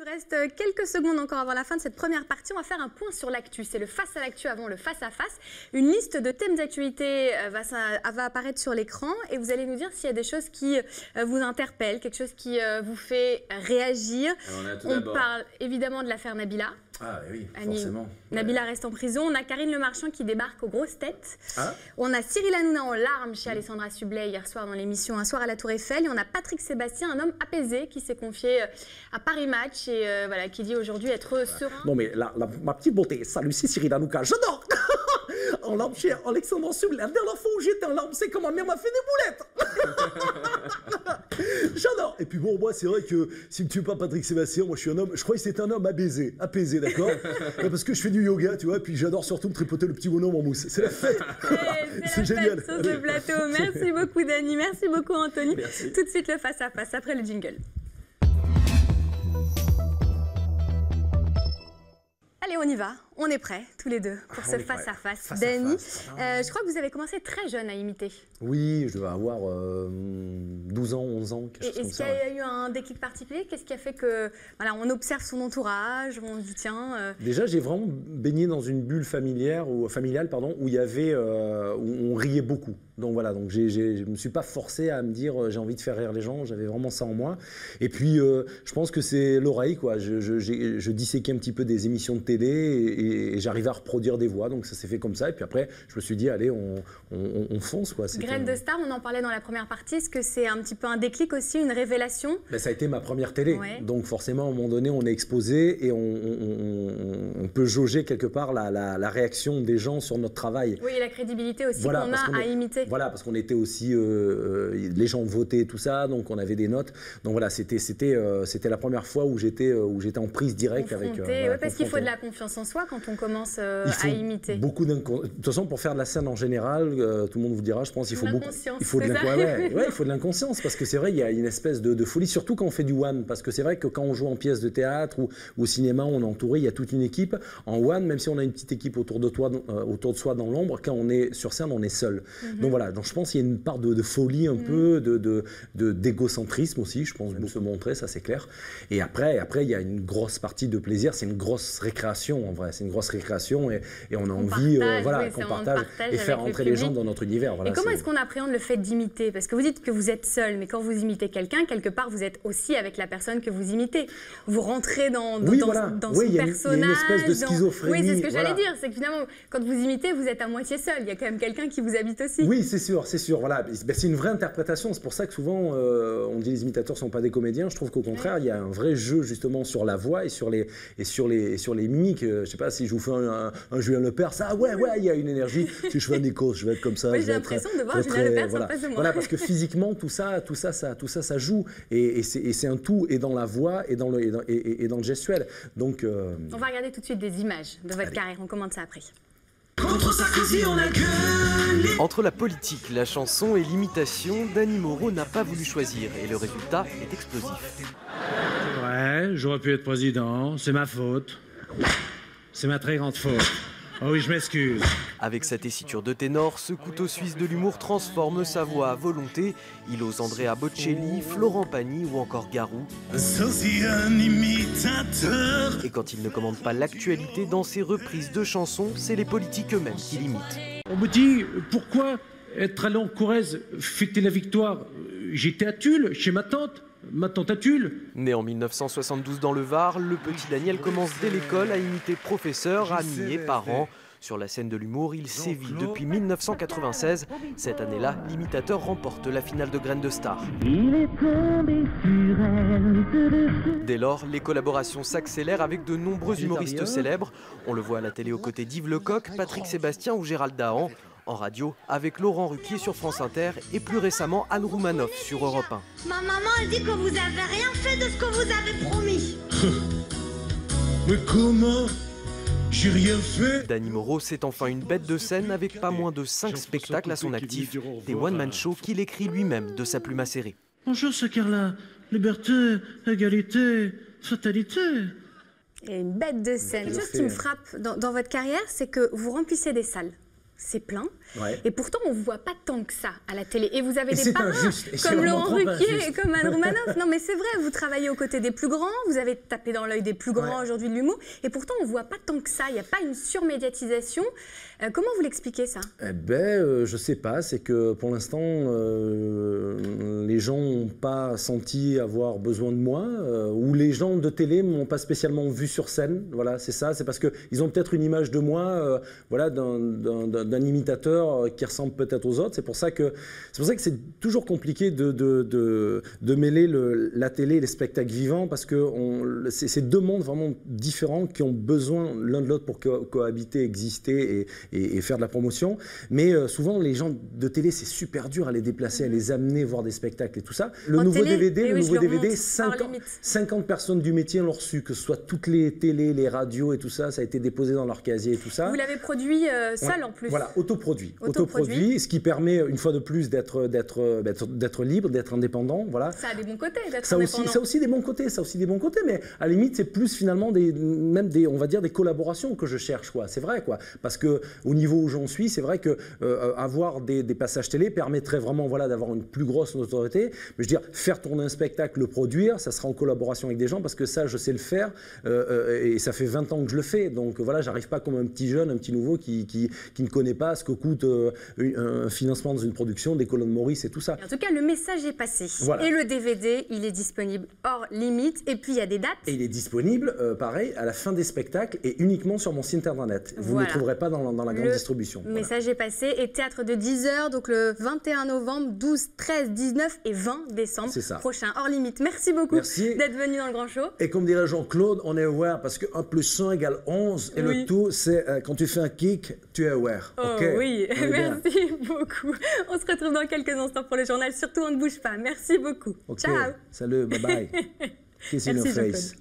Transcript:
Il nous reste quelques secondes encore avant la fin de cette première partie. On va faire un point sur l'actu. C'est le face à l'actu avant le face à face. Une liste de thèmes d'actualité va apparaître sur l'écran et vous allez nous dire s'il y a des choses qui vous interpellent, quelque chose qui vous fait réagir. On parle évidemment de l'affaire Nabila. Ah oui, forcément. Nabila reste en prison. On a Karine Le Marchand qui débarque aux grosses têtes. On a Cyril Hanouna en larmes chez Alessandra Sublet hier soir dans l'émission Un soir à la Tour Eiffel. Et on a Patrick Sébastien, un homme apaisé qui s'est confié à Paris Match et voilà, qui dit aujourd'hui être serein. Non mais ma petite beauté, salut, c'est Cyril Hanouna, j'adore. En larmes chez Alexandra Sublet. La dernière fois où j'étais en larmes, c'est quand ma mère m'a fait des boulettes. J'adore. Et puis bon, moi c'est vrai que si tu pas Patrick Sébastien, moi je suis un homme, je crois que c'est un homme apaisé, d'accord. Parce que je fais du yoga, tu vois, et puis j'adore surtout me tripoter le petit bonhomme en mousse. C'est la fête. C'est génial. Sur ce plateau. Merci beaucoup Dany, merci beaucoup Anthony. Merci. Tout de suite le face à face après le jingle. Allez, on y va. On est prêts, tous les deux, pour ce face-à-face. Dany, je crois que vous avez commencé très jeune à imiter. Oui, je devais avoir 12 ans, 11 ans, quelque chose comme ça. Est-ce qu'il y a eu un déclic particulier? Qu'est-ce qui a fait que, voilà, on observe son entourage, on dit tiens... Déjà, j'ai vraiment baigné dans une bulle familiale, où il y avait, où on riait beaucoup. Donc voilà, donc je me suis pas forcé à me dire j'ai envie de faire rire les gens, j'avais vraiment ça en moi. Et puis, je pense que c'est l'oreille, quoi. Je disséquais un petit peu des émissions de télé et j'arrivais à reproduire des voix, donc ça s'est fait comme ça. Et puis après, je me suis dit, allez, on fonce, quoi. Graine de star, on en parlait dans la première partie. Est-ce que c'est un petit peu un déclic aussi, une révélation? Ben, ça a été ma première télé. Ouais. Donc forcément, à un moment donné, on est exposé et on peut jauger quelque part la réaction des gens sur notre travail. Oui, et la crédibilité aussi qu'on a à imiter. Voilà, parce qu'on était aussi... les gens votaient, tout ça, donc on avait des notes. Donc voilà, c'était la première fois où j'étais en prise directe avec... parce qu'il faut de la confiance en soi quand on commence à imiter. Beaucoup de toute façon, pour faire de la scène en général, tout le monde vous dira, je pense qu'il faut beaucoup... Il faut de l'inconscience, parce que c'est vrai, il y a une espèce de folie, surtout quand on fait du one, parce que c'est vrai que quand on joue en pièce de théâtre ou au cinéma, on est entouré, il y a toute une équipe. En one, même si on a une petite équipe autour de soi dans l'ombre, quand on est sur scène, on est seul. Donc voilà, donc je pense qu'il y a une part de folie un peu, d'égocentrisme aussi, je pense, de se montrer, ça c'est clair. Et après, il y a une grosse partie de plaisir, c'est une grosse récréation en vrai, c'est une grosse récréation et on a envie qu'on partage et faire rentrer les gens dans notre univers. Voilà, et comment est-ce qu'on appréhende le fait d'imiter? Parce que vous dites que vous êtes seul, mais quand vous imitez quelqu'un, quelque part vous êtes aussi avec la personne que vous imitez. Vous rentrez dans son personnage. Il y a une espèce de schizophrénie. Oui, c'est ce que j'allais dire, c'est que finalement, quand vous imitez, vous êtes à moitié seul. Il y a quand même quelqu'un qui vous habite aussi. Oui, c'est sûr. Voilà. C'est une vraie interprétation. C'est pour ça que souvent, on dit les imitateurs ne sont pas des comédiens. Je trouve qu'au contraire, il y a un vrai jeu justement sur la voix et sur les mimiques. Je ne sais pas si je vous fais un Julien Lepers, il y a une énergie. Si je fais un Nikos, je vais être comme ça. J'ai l'impression de voir Julien Lepers en face de moi. Voilà, parce que physiquement, tout ça, ça joue. Et c'est un tout, et dans la voix, et dans le gestuel. Donc, on va regarder tout de suite des images de votre carrière. On commente ça après. Contre Sarkozy, on a gueulé. Entre la politique, la chanson et l'imitation, Dany Moreau n'a pas voulu choisir et le résultat est explosif. Ouais, j'aurais pu être président, c'est ma faute. C'est ma très grande faute. Oh oui, je m'excuse. Avec sa tessiture de ténor, ce couteau suisse de l'humour transforme sa voix à volonté. Il ose Andrea Bocelli, Florent Pagny ou encore Garou. C'est un imitateur. Et quand il ne commande pas l'actualité dans ses reprises de chansons, c'est les politiques eux-mêmes qui l'imitent. On me dit, pourquoi être allé en Corrèze fêter la victoire? J'étais à Tulle, chez ma tante à Tulle. Né en 1972 dans le Var, le petit Daniel commence dès l'école à imiter professeurs, amis et parents. Sur la scène de l'humour, il sévit depuis 1996. Cette année-là, l'imitateur remporte la finale de Graine de Star. Dès lors, les collaborations s'accélèrent avec de nombreux humoristes célèbres. On le voit à la télé aux côtés d'Yves Lecoq, Patrick Sébastien ou Gérald Dahan. En radio, avec Laurent Ruquier sur France Inter et plus récemment Anne Roumanoff sur Europe 1. Ma maman, elle dit que vous avez rien fait de ce que vous avez promis. Mais comment? J'ai rien fait. Dany Moreau, c'est enfin une bête de scène avec pas moins de 5 spectacles à son actif, des one-man shows qu'il écrit lui-même de sa plume acérée. Bonjour, c'est Carla. Liberté, égalité, fatalité. Et une bête de scène. Une chose qui me frappe dans votre carrière, c'est que vous remplissez des salles. C'est plein. Ouais. Et pourtant, on ne vous voit pas tant que ça à la télé. Et vous avez des parrains comme Laurent Ruquier et comme Anne Romanoff. Non, mais c'est vrai, vous travaillez aux côtés des plus grands, vous avez tapé dans l'œil des plus grands aujourd'hui de l'humour. Et pourtant, on ne voit pas tant que ça. Il n'y a pas une surmédiatisation. Comment vous l'expliquez, ça? Je ne sais pas. C'est que pour l'instant, les gens n'ont pas senti avoir besoin de moi, ou les gens de télé ne m'ont pas spécialement vu sur scène. Voilà, c'est ça. C'est parce qu'ils ont peut-être une image de moi, voilà, d'un imitateur qui ressemble peut-être aux autres. C'est pour ça que c'est toujours compliqué de mêler la télé et les spectacles vivants, parce que c'est deux mondes vraiment différents qui ont besoin l'un de l'autre pour cohabiter, exister et faire de la promotion. Mais souvent, les gens de télé, c'est super dur à les déplacer, à les amener voir des spectacles et tout ça. Le nouveau DVD, 50 personnes du métier l'ont reçu, que ce soit toutes les télés, les radios et tout ça, ça a été déposé dans leur casier et tout ça. Vous l'avez produit seul en plus? Voilà, autoproduit, ce qui permet une fois de plus d'être libre, d'être indépendant. Voilà. Ça a des bons côtés d'être indépendant. Ça a aussi des bons côtés, mais à la limite, c'est plus finalement on va dire des collaborations que je cherche, quoi. C'est vrai, quoi. Parce que au niveau où j'en suis, c'est vrai que avoir des passages télé permettrait vraiment, voilà, d'avoir une plus grosse notoriété. Mais je veux dire, faire tourner un spectacle, le produire, ça sera en collaboration avec des gens, parce que ça, je sais le faire, et ça fait 20 ans que je le fais. Donc voilà, j'arrive pas comme un petit jeune, un petit nouveau qui ne connaît pas ce que coûte un financement dans une production, des colonnes Maurice et tout ça. En tout cas, le message est passé. Voilà. Et le DVD, il est disponible hors limite. Et puis, il y a des dates. Et il est disponible, pareil, à la fin des spectacles et uniquement sur mon site internet. Vous ne le trouverez pas dans la grande distribution. Le message est passé. Et théâtre de 10h, donc le 21 novembre, 12, 13, 19 et 20 décembre prochain, hors limite. Merci beaucoup d'être venu dans le Grand Show. Et comme dirait Jean-Claude, on est aware parce que 1 + 1 = 11. Et le tout, c'est quand tu fais un kick, tu es aware. Oh oui, merci beaucoup. On se retrouve dans quelques instants pour le journal. Surtout, on ne bouge pas. Merci beaucoup. Ciao. Salut, bye bye. Kiss in your face.